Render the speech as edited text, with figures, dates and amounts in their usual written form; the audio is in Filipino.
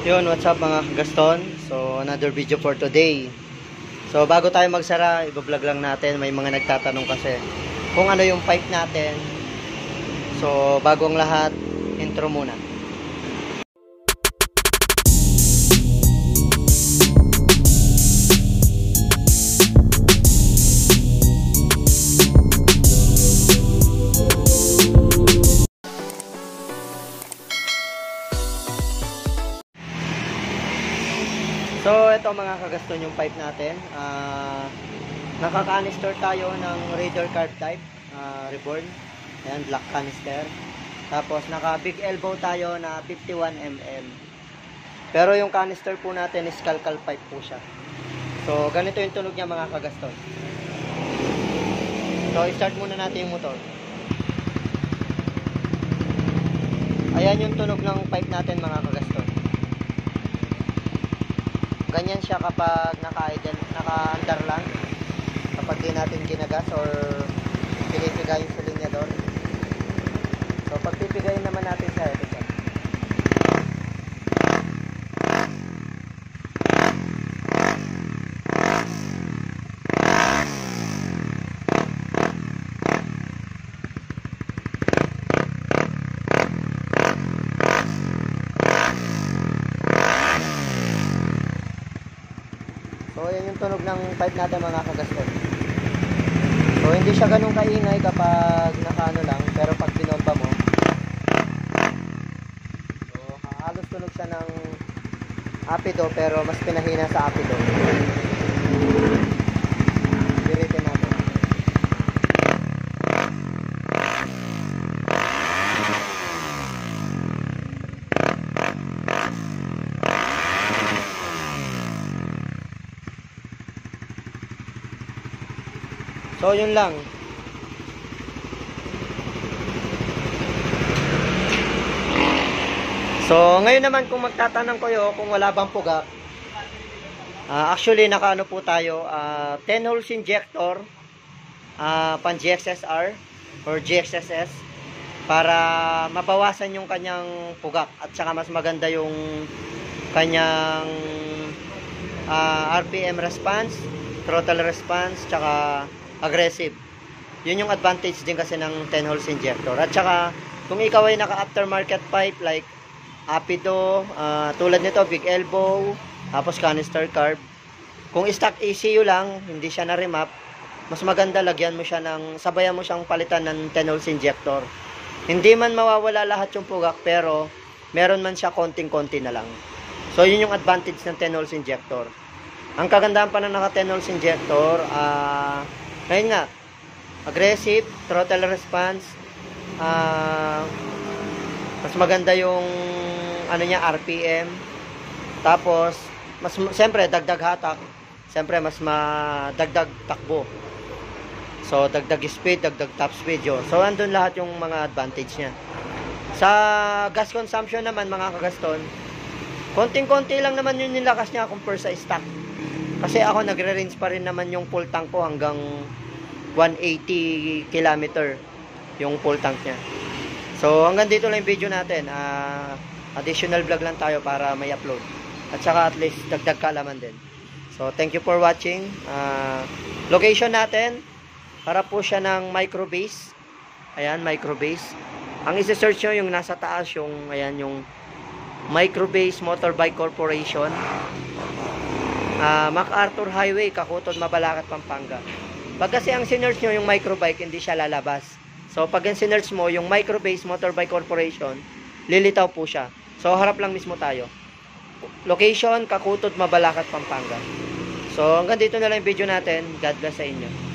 Yun, what's up mga Gaston? So, another video for today. So, bago tayo magsara, i-vlog lang natin. May mga nagtatanong kasi kung ano yung pipe natin. So, bagong lahat, intro muna. So, ito mga kagaston yung pipe natin. Naka-canister tayo ng Raider carb type, reborn. Ayan, black canister. Tapos, naka-big elbow tayo na 51 mm. Pero yung canister po natin is calcal pipe po siya. So, ganito yung tunog niya mga kagaston. So, i-start muna natin yung motor. Ayan yung tunog ng pipe natin mga kagaston. Ganyan siya kapag naka-under lang, kapag di natin ginagas or pinipigay yung silinyador. So pag pipigayin naman natin siya, ito siya. So, yan yung tunog ng pipe natin mga kagaston. So, hindi siya ganun kaingay kapag nakaano lang, pero pag binomba mo, so, halos tunog siya ng apido, pero mas pinahina sa apido. Biritin natin. So, yun lang. So, ngayon naman kung magtatanong kayo kung wala bang pugak, actually, nakaano po tayo, 10 holes injector, pan GXSR or GXSS, para mabawasan yung kanyang pugak at saka mas maganda yung kanyang RPM response, throttle response, tsaka aggressive. Yun yung advantage din kasi ng 10 holes injector. At saka kung ikaw ay naka aftermarket pipe like Apido, tulad nito big elbow, tapos canister carb, kung stock ECU lang, hindi siya na remap, mas maganda lagyan mo siya ng, sabayan mo siyang palitan ng 10 holes injector. Hindi man mawawala lahat yung pugak, pero meron man siya konting-konti na lang. So yun yung advantage ng 10 holes injector. Ang kagandahan pa ng naka 10 holes injector, ngayon nga, aggressive, throttle response, mas maganda yung ano niya, RPM. Tapos, siyempre, dagdag hatak. Siyempre, mas madagdag takbo. So, dagdag speed, dagdag top speed yun. So, andun lahat yung mga advantage niya. Sa gas consumption naman, mga kagaston, konting-konti lang naman yung nilakas niya compare sa stock. Kasi ako nagre-range pa rin naman yung full tank ko hanggang 180 km yung full tank niya. So hanggang dito lang yung video natin. Additional vlog lang tayo para may upload. At saka at least dagdag kaalaman din. So thank you for watching. Location natin, para po siya ng micro base. Ayan, micro base. Ang isi-search nyo yung nasa taas, yung ayan, yung Micro Base Motorbike Corporation. MacArthur Highway, Kakutod, Mabalacat, Pampanga. Pag kasi ang sinerch nyo yung microbike, hindi siya lalabas. So pag ang sinerch mo yung Micro Base Motorbike Corporation, lilitaw po siya. So harap lang mismo tayo. Location, Kakutod, Mabalacat, Pampanga. So hanggang dito na lang yung video natin. God bless sa inyo.